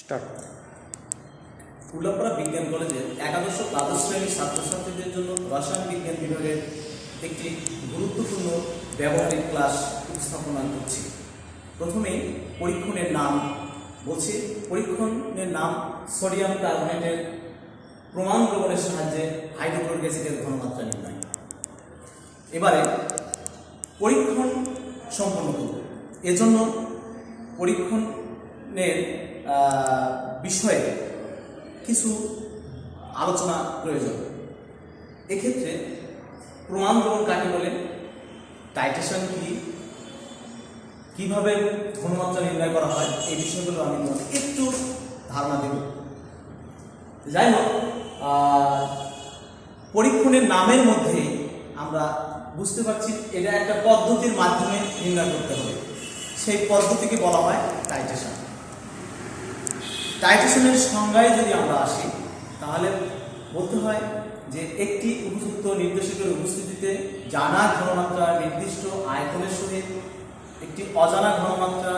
Start. Ullapara বিজ্ঞান কলেজের একাদশ ও দ্বাদশ শ্রেণীর ছাত্রছাত্রীদের জন্য রসায়ন বিজ্ঞান বিভাগের একটি গুরুত্বপূর্ণ ব্যবহারিক ক্লাস উপস্থাপনা করছি। প্রথমেই পরীক্ষণের নাম বলছি। পরীক্ষণের নাম সোডিয়াম কার্বনেটের প্রমাণ প্রমাণের সাহায্যে হাইড্রোক্লোরিক অ্যাসিডের ঘনমাত্রা নির্ণয়। এবারে পরীক্ষণ সম্পন্ন করব। এজন্য পরীক্ষণের বিষয়ে কিছু আলোচনা প্রয়োজন। এক্ষেত্রে প্রমাণ গ্রহণ কাকে বলে, টাইট্রেশন কি, কিভাবে ঘনমাত্রা নির্ণয় করা হয়, এই বিষয়গুলো আমি একটু ধারণা দেব। যাই হোক, পরীক্ষণের নামের মধ্যে আমরা বুঝতে পারছি এটা একটা পদ্ধতির মাধ্যমে নির্ণয় করতে হবে। সেই পদ্ধতিকে বলা হয় টাইট্রেশন। টাইট্রেশনের সংজ্ঞায় যদি আমরা আসি তাহলে বলতে হয় যে একটি উপযুক্ত নির্দেশকের উপস্থিতিতে জানা ঘনমাত্রা নির্দিষ্ট আয়তনের সহিত একটি অজানা ঘনমাত্রা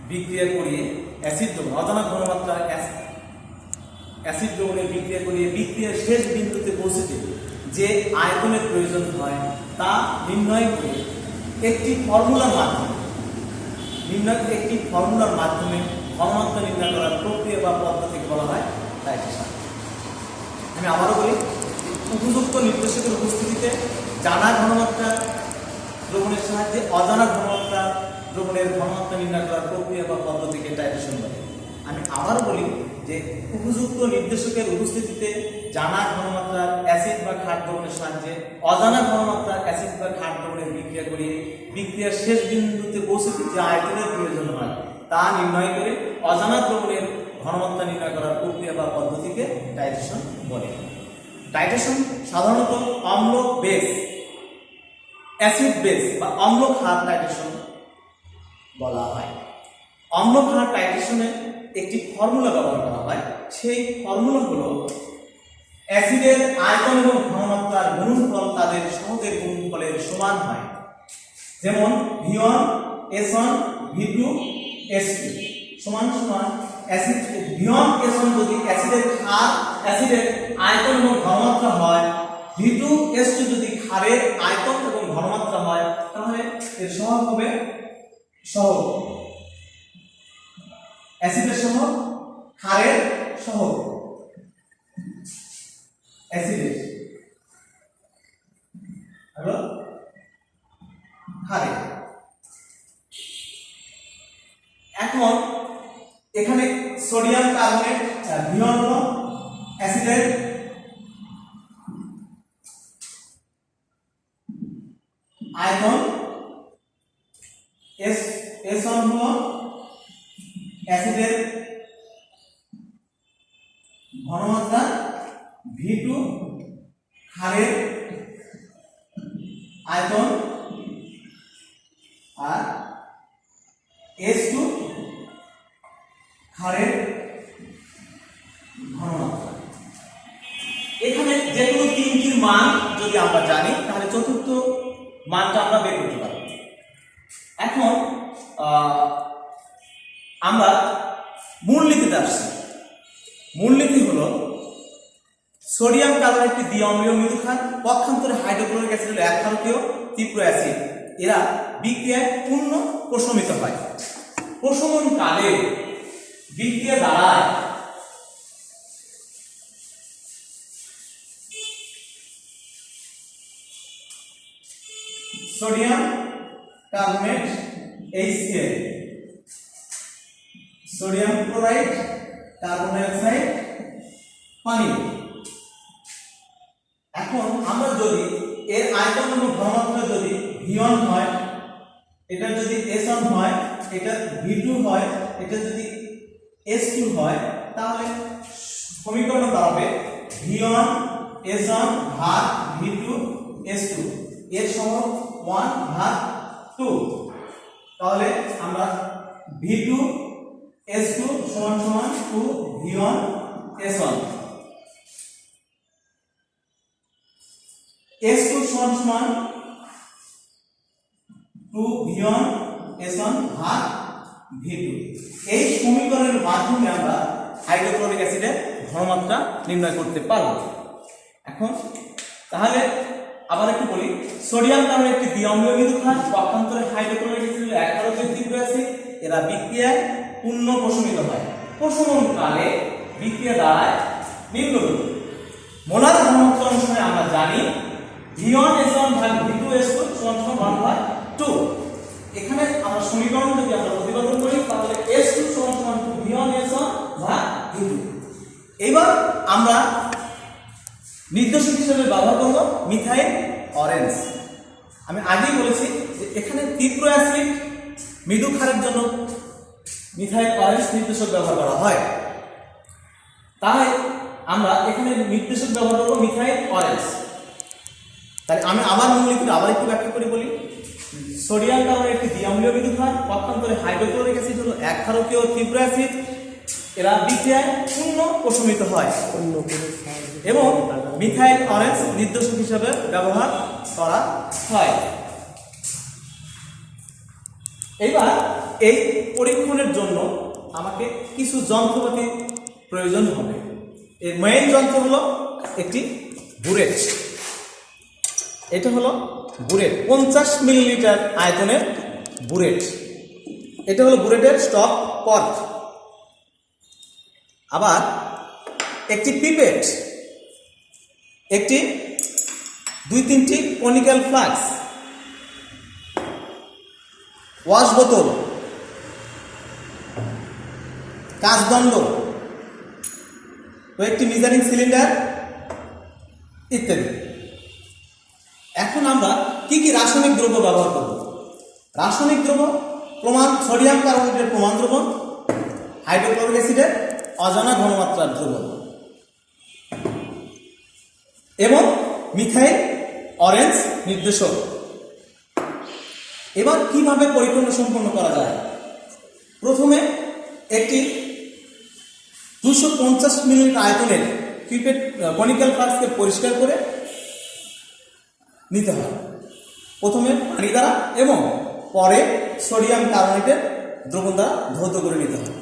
বিক্রিয়া করিয়ে অ্যাসিড দ্রবণ, অজানা ঘনমাত্রা অ্যাসিড দ্রবণের বিক্রিয়া করিয়ে বিক্রিয়ার শেষ বিন্দুতে পৌঁছতে যে আয়তনের প্রয়োজন হয় তা নির্ণয় করে একটি ফর্মুলার মাধ্যমে ঘনমাত্রা নির্ণয় করার প্রক্রিয়া বা পদ্ধতিকে বলা হয় টাইট্রেশন। আমি আবারও বলি, উপযুক্ত নির্দেশকের উপস্থিতিতে জানা ঘনমাত্রা দ্রবণের সাহায্যে অজানা ঘনমাত্রা দ্রবণের ঘনমাত্রা নির্ণয় করার প্রক্রিয়া বা পদ্ধতিকে টাইট্রেশন বলে। আমি আবারও বলি যে উপযুক্ত নির্দেশকের উপস্থিতিতে জানা ঘনমাত্রার অ্যাসিড বা ক্ষার দ্রবণের সাহায্যে অজানা ঘনমাত্রার অ্যাসিড বা ক্ষার দ্রবণের বিক্রিয়া করিয়ে বিক্রিয়ার শেষ বিন্দুতে পৌঁছতে যে আয়তনের প্রয়োজন হয় তা নির্ণয় করে অজানা দ্রবণের ঘনমাত্রা নির্ণয় করার প্রক্রিয়া বা পদ্ধতিকে টাইট্রেশন বলে। টাইট্রেশন সাধারণত অম্ল বেস, অ্যাসিড বেস বা অম্ল ক্ষার টাইট্রেশন বলা হয়। অম্ল ক্ষার টাইট্রেশনে একটি ফর্মুলা ব্যবহার করা হয়। সেই ফর্মুলা হলো অ্যাসিডের আয়তন এবং ঘনমাত্রার গুণফল তাদের সহগের গুণফলের সমান হয়। যেমন V1 S1 V2 S2 সমান সমান অ্যাসিড V1 S1 যদি অ্যাসিডের আয়তন এবং ঘনমাত্রা হয়, V2 S2 যদি ক্ষারের আয়তন এবং ঘনমাত্রা হয়, তাহলে এর সহগ হবে সহগ অ্যাসিডের সহগ ক্ষারের সহগ অ্যাসিডের হলো ক্ষারের। এখন এখানে সোডিয়াম কার্বনেট V1 হলো অ্যাসিডের আয়তন, S1 হলো অ্যাসিডের ঘনমাত্রা, V2 ক্ষারের আয়তন আর S2 ক্ষারের ঘনমাত্রা। এখানে যে কোনো তিনটির মান যদি আমরা জানি তাহলে চতুর্থ মানটা আমরা বের করতে পারব। এখন আমরা মূলনীতিতে আসছি। মূলনীতি হলো সোডিয়াম কার্বনেট একটি দ্বিঅম্লীয় মৃদু ক্ষার, পক্ষান্তরে হাইড্রোক্লোরিক অ্যাসিড হলো একক্ষারকীয় তীব্র অ্যাসিড। এরা বিক্রিয়ায় পূর্ণ প্রশমিত হয়। প্রশমন কালে বিক্রিয়া দ্বারায় sodium carbonate HCl, sodium chloride, carbon dioxide, পানি। এখন আমরা যদি এর আয়তন এবং ঘনমাত্রা যদি V1 হয়, এটা যদি S1 হয়, এটা V2 হয়, এটা যদি S2 হয়, তাহলে সমীকরণ দাঁড়াবে V1 S1 ভাগ V2 S2 এর সহগ 1 ভাগ 2। তাহলে আমরা V2 S2 সমান সমান 2 V1 S1, S2 সমান সমান 2 V1 S1 ভাগ V2। এই সমীকরণের মাধ্যমে ঘনমাত্রা নির্ণয় করতে পারব। এখন তাহলে আবার একটু বলি, সোডিয়াম কার্বনেট একটি দ্বিঅম্লীয় মৃদু ক্ষার, পক্ষান্তরে হাইড্রোক্লোরিক অ্যাসিড 11 তীব্র অ্যাসিড। এরা বিক্রিয়ায় পূর্ণ প্রশমিত হয়। প্রশমন কালে বিক্রিয়া দ্বারায় নিম্নরূপ। মোলার ঘনমাত্রা অনুসারে আমরা জানি V1S1 ভাগ V2S2 সমান 1/2। এখানে আমরা সমীকরণ যদি আমরা প্রতিপাদন করি তাহলে S2 সমান V1S1 ভাগ V2। এবার আমরা নির্দেশক হিসেবে ব্যবহার করব মিথাইল অরেঞ্জ। আমি আগেই বলেছি যে এখানে তীব্র অ্যাসিড মৃদু ক্ষারের জন্য মিথাইল অরেঞ্জ নির্দেশক ব্যবহার করা হয়, তাই আমরা এখানে নির্দেশক ব্যবহার করব মিথাইল অরেঞ্জ। তাহলে আমি আবার মূলনীতিটা আবার একটু ব্যাখ্যা করে বলি। সোডিয়াম কার্বনেট একটি দ্বিঅম্লীয় মৃদু ক্ষার, পক্ষান্তরে হাইড্রোক্লোরিক অ্যাসিড হলো এক ক্ষারকীয় তীব্র অ্যাসিড। এরা বিক্রিয়ায় পূর্ণ প্রশমিত হয় এবং মিথাইল অরেঞ্জ নির্দেশক হিসেবে ব্যবহার করা হয়। এবার এই পরীক্ষণের জন্য আমাকে কিছু যন্ত্রপাতি প্রয়োজন হবে। এর মেইন যন্ত্র হলো একটি বুরেট। এটা হলো বুরেট, 50 মিলিলিটার আয়তনের বুরেট। এটা হলো বুরেটের স্টপ পট। আবার একটি পিপেট, একটি 2-3টি কনিক্যাল ফ্লাস্ক, ওয়াশ বোতল, কাঁচদণ্ড, কয়েকটি মেজারিং সিলিন্ডার ইত্যাদি। এখন আমরা কি কি রাসায়নিক দ্রব্য ব্যবহার করব? রাসায়নিক দ্রব্য প্রমাণ সোডিয়াম কার্বনেটের প্রমাণ দ্রবণ, হাইড্রোক্লোরিক অ্যাসিডের অজানা ঘনমাত্রার দ্রবণ এবং মিথাইল অরেঞ্জ নির্দেশক। এবার কিভাবে পরীক্ষণ সম্পন্ন করা যায়? প্রথমে একটি 250 মিলিলিটার আয়তনের পিপেট কনিক্যাল ফ্লাস্ককে পরিষ্কার করে নিতে হয়, প্রথমে পানি দ্বারা এবং পরে সোডিয়াম কার্বনেটের দ্রবণ দ্বারা ধৌত করে নিতে হয়।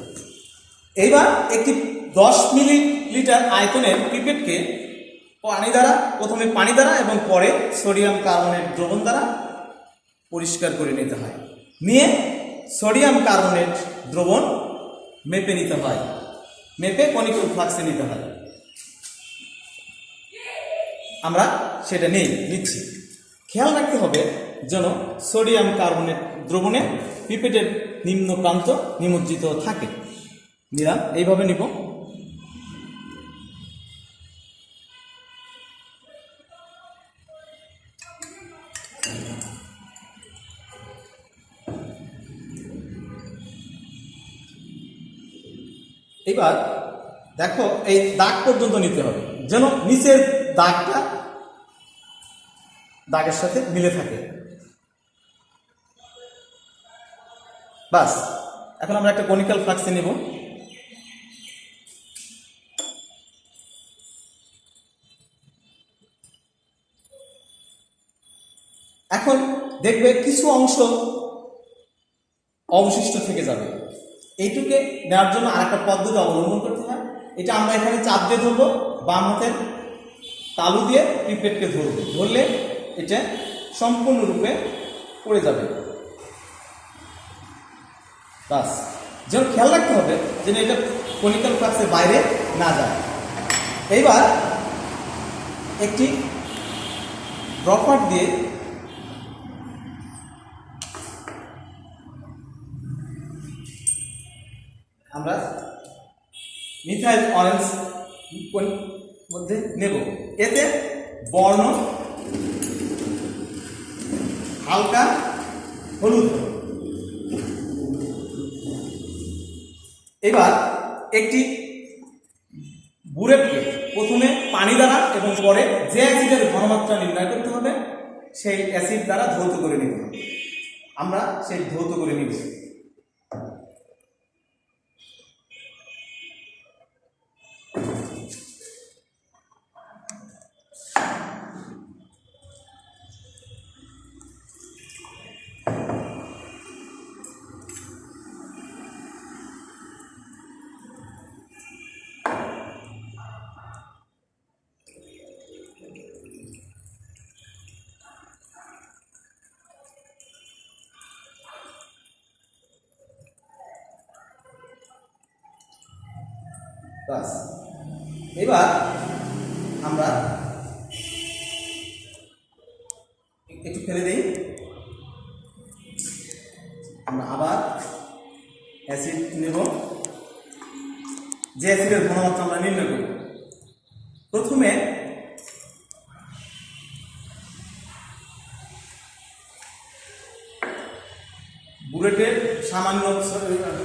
এইবার একটি 10 মিলিলিটার আয়তনের পিপেটকে প্রথমে পানি দ্বারা এবং পরে সোডিয়াম কার্বনেট দ্রবণ দ্বারা পরিষ্কার করে নিতে হয়। নিয়ে সোডিয়াম কার্বনেট দ্রবণ মেপে নিতে হয়, মেপে কনিক্যাল ফ্লাস্কে নিতে হয়। আমরা সেটা নিচ্ছি। খেয়াল রাখতে হবে যেন সোডিয়াম কার্বনেট দ্রবণে পিপেটের নিম্ন প্রান্ত নিমজ্জিত থাকে। নিলাম, এইভাবে নিব। এবার দেখো এই দাগ পর্যন্ত নিতে হবে যেন নিচের দাগটা দাগের সাথে মিলে থাকে। বাস, এখন আমরা একটা কনিক্যাল ফ্লাস্কে নিব। এখন দেখবে কিছু অংশ অবশিষ্ট থেকে যাবে। এইটুকে নেওয়ার জন্য আরেকটা পদ্ধতি অবলম্বন করতে হয়। এটা আমরা এখানে চাপ দিয়ে ধরবো, বাম হাতের তালু দিয়ে পিপেটকে ধরবো, ধরলে এটা সম্পূর্ণরূপে পড়ে যাবে। বাস, যেন খেয়াল রাখতে হবে যেন এটা কনিক্যাল ফ্লাস্কের বাইরে না যায়। এইবার একটি ড্রপার দিয়ে আমরা মিথাইল অরেঞ্জ মধ্যে নেব। এতে বর্ণ হালকা হলুদ। এবার একটি বুরেটকে প্রথমে পানি দ্বারা এবং পরে যে অ্যাসিডের ঘনমাত্রা নির্ণয় করতে হবে সেই অ্যাসিড দ্বারা ধৌত করে নিতে হবে। আমরা সেই ধৌত করে নিব। প্লাস। এবার আমরা একটু ফেলে দিই, আমরা আবার অ্যাসিড নেব, যে অ্যাসিডের ঘনমাত্রা আমরা নির্ণয় করব। প্রথমে বুলেটের সামান্য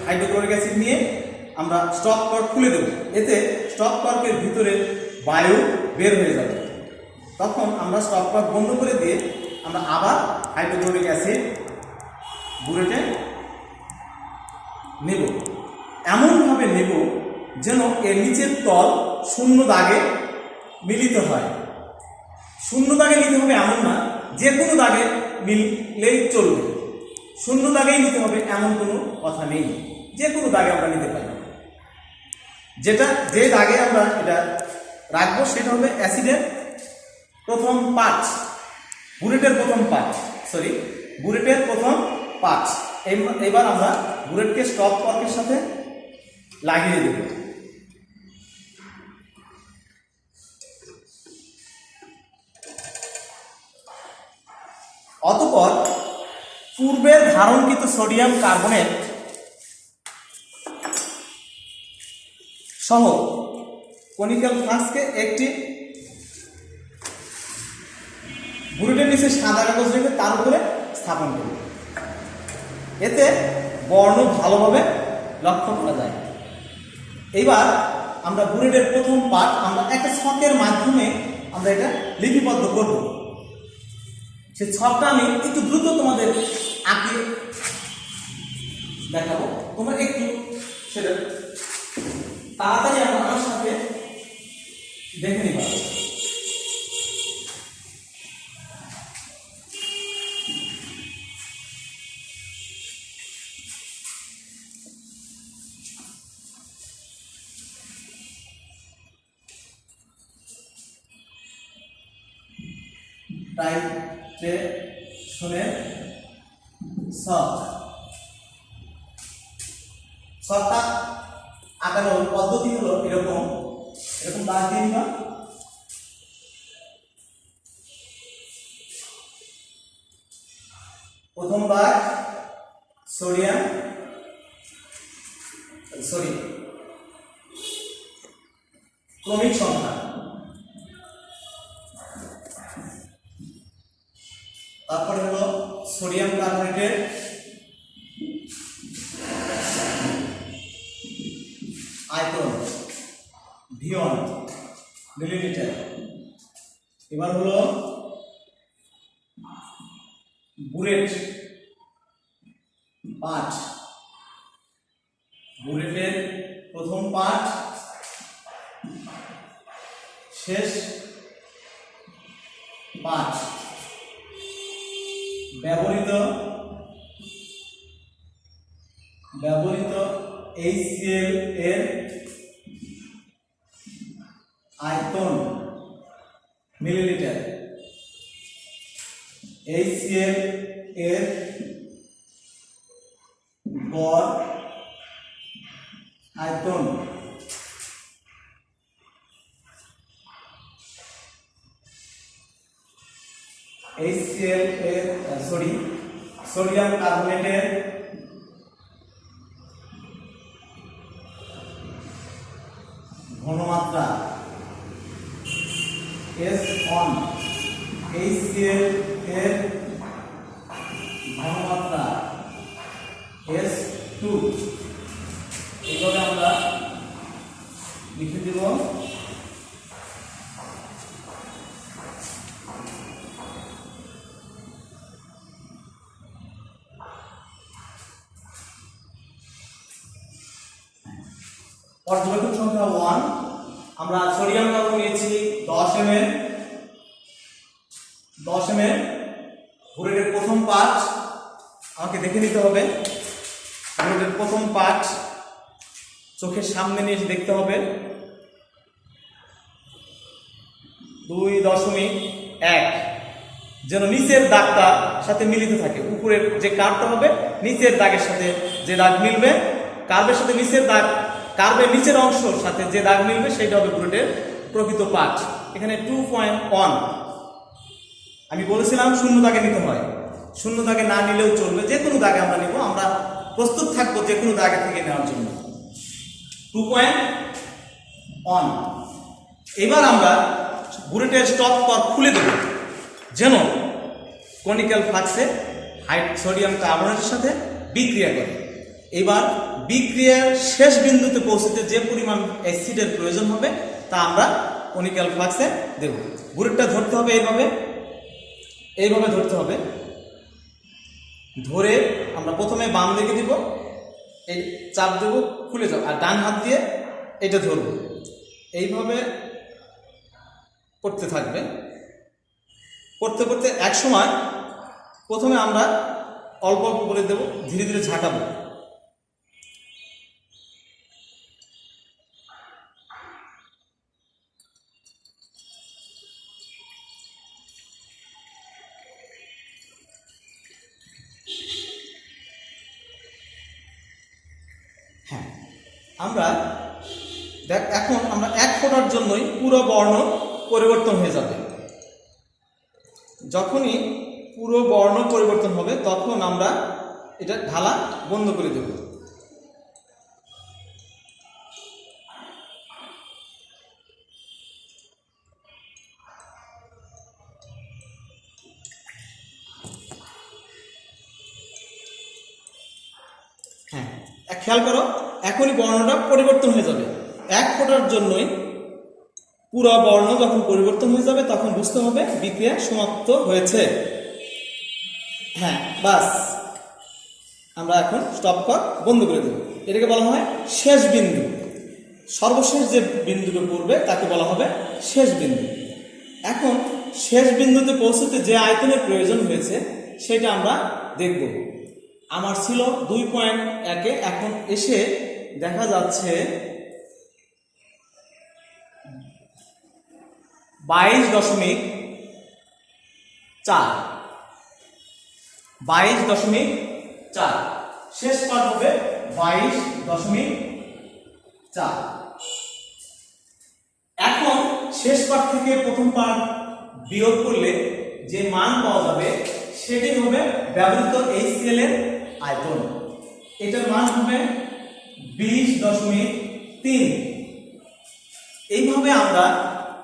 হাইড্রোক্লোরিক অ্যাসিড নিয়ে আমরা স্টপ কর্ক খুলে দেব, এতে স্টপ কর্কের ভিতরে বায়ু বের হয়ে যাবে। তখন আমরা স্টপ কর্ক বন্ধ করে দিয়ে আমরা আবার হাইড্রোক্লোরিক অ্যাসিড বুলেটে নেব। এমনভাবে নেব যেন এর নিচের তল শূন্য দাগে মিলিত হয়। শূন্য দাগে নিতে হবে এমন না যে কোনো দাগে মিললেই চলবে, শূন্য দাগেই নিতে হবে এমন কোনো কথা নেই, যে কোনো দাগে আমরা নিতে পারি। যে দাগে আমরা এটা রাখবো সেটা হবে অ্যাসিডের প্রথম পার্ট, বুলেটের প্রথম পার্ট। এবার আমরা বুলেটকে স্টপ কর্কের সাথে লাগিয়ে দেব। অতঃপর পূর্বের ধারণকৃত সোডিয়াম কার্বনেট সহ কনিক্যাল ফ্লাস্কে একটি বুলেটের নিচে সাদা কাগজ রেখে তার উপরে স্থাপন করব। এতে বর্ণ ভালোভাবে লক্ষ্য করা যায়। এইবার আমরা বুলেটের প্রথম পার্ট আমরা একটা ছকের মাধ্যমে আমরা এটা লিপিবদ্ধ করব। সেই ছকটা আমি একটু দ্রুত তোমাদের আঁকিয়ে দেখাবো, তোমরা একটু সেটা তাড়াতাড়ি আমার সাথে দেখে নিবা। শুনে ছকটা আঁকানোর পদ্ধতি হলো এরকম দাগ দিয়ে নিবা। প্রথম দাগ ক্রমিক সংখ্যা, তারপরে হলো সোডিয়াম কার্বনেটের আয়তন V1 মিলিলিটার। এবার হলো বুলেট পার্ট, বুলেটের প্রথম পার্ট শেষ পার্ট, ব্যবহৃত HCl এর আয়তন মিলিলিটার, HCl এর গড় আয়তন, HCl এর সোডিয়াম কার্বনেটের ঘনমাত্রা S1, HCl এর ঘনমাত্রা S2। এইভাবে আমরা লিখে দেব। পর্যবেক্ষণ সংখ্যা 1, আমরা সোডিয়াম কার্বন নিয়েছি 10 ml। বুলেটের প্রথম পার্ট আমাকে দেখে নিতে হবে। বুলেটের প্রথম পার্ট চোখের সামনে নিয়ে এসে দেখতে হবে। 2.1 যেন নিচের দাগটা সাথে মিলিত থাকে। উপরের যে কার্ভটা হবে নিচের দাগের সাথে যে দাগ মিলবে, কার্ভের সাথে নিচের দাগ কার্ভের নিচের অংশের সাথে যে দাগ মিলবে সেটা হবে বুলেটের প্রকৃত পাঠ। এখানে 2.1 আমি বলেছিলাম শূন্য দাগে নিতে হয়, শূন্য দাগে না নিলেও চলবে, যে কোনো দাগে আমরা নিব, আমরা প্রস্তুত থাকবো যে কোনো দাগে থেকে নেওয়ার জন্য। 2.1। এবার আমরা বুলেটের স্টপ কর্ক খুলে দেব যেন কনিক্যাল ফ্লাক্সে সোডিয়াম কার্বনেটের সাথে বিক্রিয়া করে। এবার বিক্রিয়ার শেষ বিন্দুতে পৌঁছতে যে পরিমাণ অ্যাসিডের প্রয়োজন হবে তা আমরা কনিক্যাল ফ্লাক্সে দেব। বুলেটটা ধরতে হবে এইভাবে ধরতে হবে। ধরে আমরা প্রথমে বাম দিকে দিব, এই চাপ দেব, খুলে যাও, আর ডান হাত দিয়ে এটা ধরব, এইভাবে করতে থাকবে। করতে করতে এক সময় প্রথমে আমরা অল্প অল্প করে দেব, ধীরে ধীরে ঝাঁকাবো। হ্যাঁ, আমরা এখন আমরা এক ফোঁটার জন্যই পুরো বর্ণ পরিবর্তন হয়ে যাবে। যখনই পুরো বর্ণ পরিবর্তন হবে তখন আমরা এটা ঢালা বন্ধ করে দেব। হ্যাঁ, খেয়াল করো, এখনই বর্ণটা পরিবর্তন হয়ে যাবে। এক ফোঁটার জন্যই পুরো বর্ণ যখন পরিবর্তন হয়ে যাবে তখন বুঝতে হবে বিক্রিয়া সমাপ্ত হয়েছে। হ্যাঁ, বাস, আমরা এখন স্টপ কর্ক বন্ধ করে দেব। এটাকে বলা হয় শেষ বিন্দু। সর্বশেষ যে বিন্দুটা পড়বে তাকে বলা হবে শেষ বিন্দু। এখন শেষ বিন্দুতে পৌঁছতে যে আয়তনের প্রয়োজন হয়েছে সেটা আমরা দেখব। আমার ছিল 2.1, এখন এসে দেখা যাচ্ছে 22.4। 22.4 শেষ পাঠ হবে 22.4। এখন শেষ পাঠ থেকে প্রথম পাঠ বিয়োগ করলে যে মান পাওয়া যাবে সেটি হবে ব্যবহৃত HCl এর আয়তন। এটার মান হবে 20.3। এইভাবে আমরা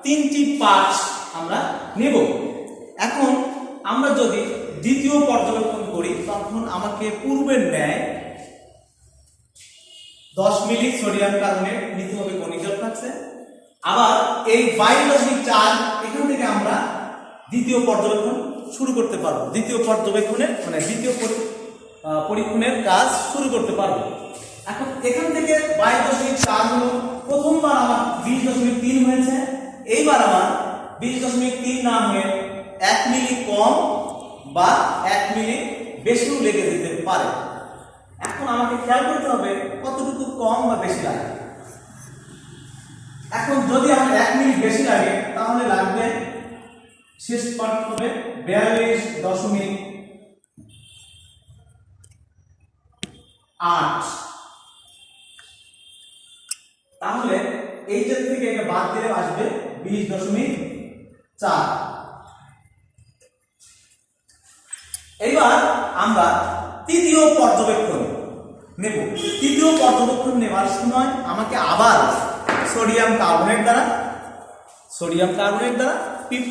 তিনটি পাঠ আমরা নেব। এখন আমরা যদি দ্বিতীয় পর্যবেক্ষণ করি তখন আমাকে পূর্বের ন্যায় 10 মিলি সোডিয়াম কার্বনেট নিতে হবে কনিক্যাল ফ্লাক্সে। আবার এই 22.4 এখান থেকে আমরা দ্বিতীয় পর্যবেক্ষণ শুরু করতে পারবো। দ্বিতীয় পর্যবেক্ষণের দ্বিতীয় পরীক্ষণের কাজ শুরু করতে পারবো। এখন এখান থেকে 22.4 হলো, প্রথমবার আমার 20.3 হয়েছে, এইবার আমার 20.3 না হয়ে 1 মিলি কম বা 1 মিলি বেশিও লেগে যেতে পারে। এখন আমাকে খেয়াল করতে হবে কতটুকু কম বা বেশি লাগে। এখন যদি আমার 1 মিলি বেশি লাগে তাহলে লাগবে শেষ পাঠ হবে 42.8। তাহলে এইটার থেকে এটা বাদ দিলে আসবে 20.4। এবার আমরা তৃতীয় পর্যবেক্ষণ নেব। তৃতীয় পর্যবেক্ষণ নেওয়ার সময় আমাকে আবার সোডিয়াম কার্বনেট দ্বারা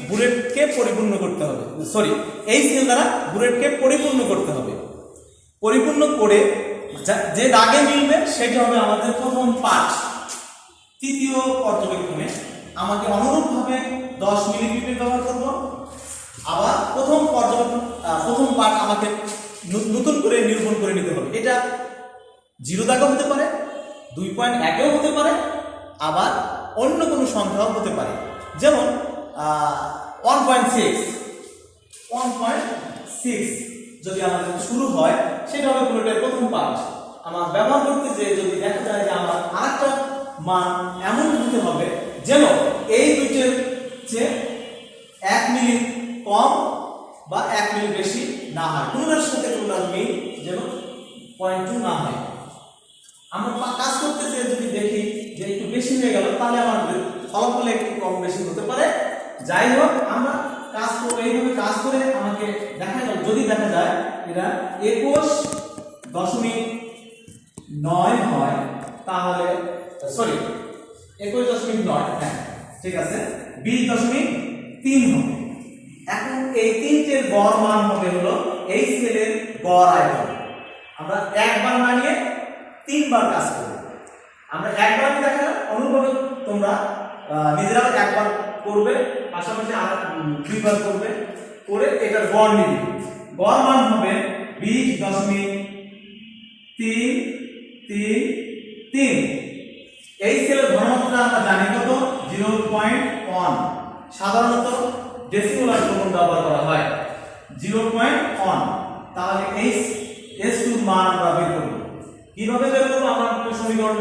বুলেটকে পরিপূর্ণ করতে হবে। HCl দ্বারা বুলেটকে পরিপূর্ণ করতে হবে। পরিপূর্ণ করে যে দাগে মিলবে সেটা হবে আমাদের প্রথম পাঠ। তৃতীয় পর্যবেক্ষণে আমাকে অনুরূপভাবে 10 মিলি পিপেট ব্যবহার করব। আবার প্রথম পাঠ আমাকে নতুন করে নিরূপণ করে নিতে হবে। এটা 0 দাগও হতে পারে, 2.1 হতে পারে, আবার অন্য কোনো সংখ্যাও হতে পারে, যেমন 1.6 যদি আমাদের শুরু হয় সেটা হবে বুলেটের প্রথম পাঠ। আমার ব্যবহার করতে যে যদি দেখা যায় যে আমার আরেকটা মান এমন হতে হবে যেন এই দুইটার চেয়ে 1 মিলি কম বা 1 মিলি বেশি না হয়, কোনটার সাথে কোনটার মিল যেন 0.2 না হয়। আমরা কাজ করতে যেয়ে যদি দেখি যে একটু বেশি হয়ে গেল, তাহলে আমার ফলাফলে একটু কম বেশি হতে পারে। যাই হোক, আমরা কাজ করে এইভাবে কাজ করে আমাকে দেখা গেল, যদি দেখা যায় এটা 21.9 হয়, তাহলে সরি 21.9, হ্যাঁ ঠিক আছে, 20.3 হবে। এখন এই তিনটের গড় মান হবে হলো এই সেলের গড় আয়তন। আমরা একবার না নিয়ে 3 বার কাজ করব। আমরা একবার দেখা অনুভবে তোমরা নিজেরাও একবার করবে, পাশাপাশি আর 2 বার করবে, করে এটার গড় নিবে। গড় মান হবে 20.333। এই সেলের ঘনমাত্রা আমরা জানি কত, 0.1। সাধারণত ডেসিমোলার প্রমাণ ব্যবহার করা হয় 0.1। তাহলে এই S2 মান আমরা বের করব। কিভাবে বের করব? আমরা একটা সমীকরণ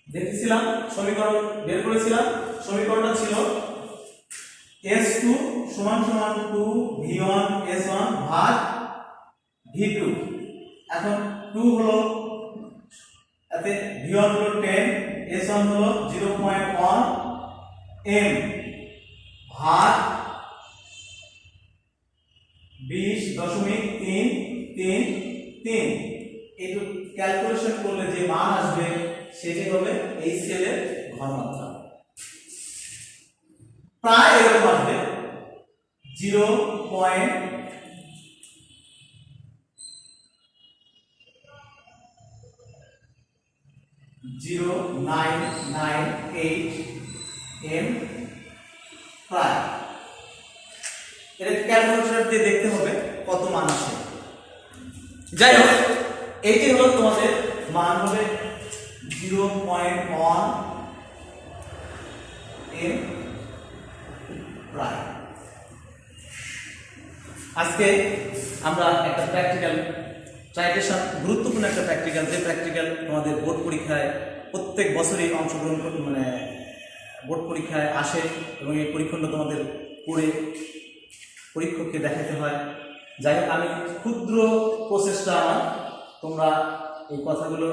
দেখেছিলাম, সমীকরণ বের করেছিলাম। সমীকরণটা ছিল S2 সমান সমান 2V1 S1 ভাগ V2। এখন 2 হলো, এতে V1 হলো 10, S1 হলো 0.1 m ভাগ 20.333। একটু ক্যালকুলেশন করলে যে মান আসবে সেটি হবে এই সেলের ঘনমাত্রা। প্রায় এরকম আসবে 0.0998 m প্রায়। এটা ক্যালকুলেটর দিয়ে দেখতে হবে কত মান আসে। যাই হোক, এইটি হলো তোমাদের মান হবে 0.1 m প্রায়। আজকে আমরা একটা প্র্যাকটিক্যাল ট্রাইটেশন, গুরুত্বপূর্ণ একটা প্র্যাকটিক্যাল, যে প্র্যাকটিক্যাল তোমাদের বোর্ড পরীক্ষায় প্রত্যেক বছরই অংশগ্রহণ করতে, মানে বোর্ড পরীক্ষায় আসে, এবং এই পরীক্ষণটা তোমাদের করে পরীক্ষককে দেখাতে হয়। যাই হোক, আমি ক্ষুদ্র প্রচেষ্টা আমার, তোমরা এই কথাগুলো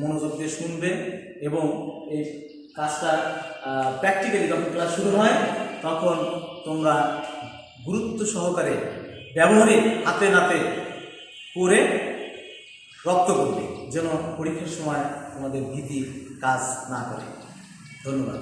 মনোযোগ দিয়ে শুনবে এবং এই কাজটা প্র্যাকটিক্যালি যখন ক্লাস শুরু হয় তখন তোমরা গুরুত্ব সহকারে ব্যবহারিক হাতে নাতে করে রপ্ত করবে, যেন পরীক্ষার সময় তোমাদের ভীতি কাজ না করে। ধন্যবাদ।